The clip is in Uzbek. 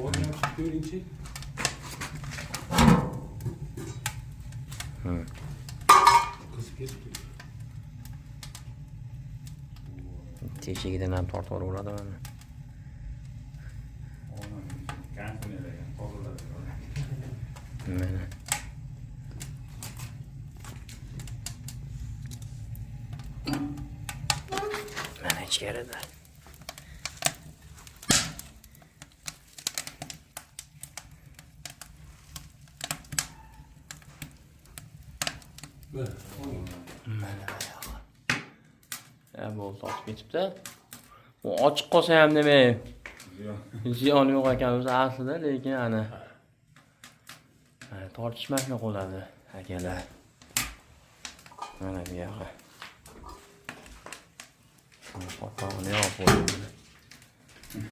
Borni ochib ko'ringchi. Qizib ketibdi. Teshigidan ham tortib olaveradi mana. Mana. Mana ichkarida. Mana oyog'i. Bo'ldi, tortib ketibdi. U ochiq qolsa ham demay. Ziyon yo'q ekan o'zi aslida, lekin ana tortishmaslik qoladi akalar. Mana bu yoqqa. Qotog'ini yopib qo'ydim.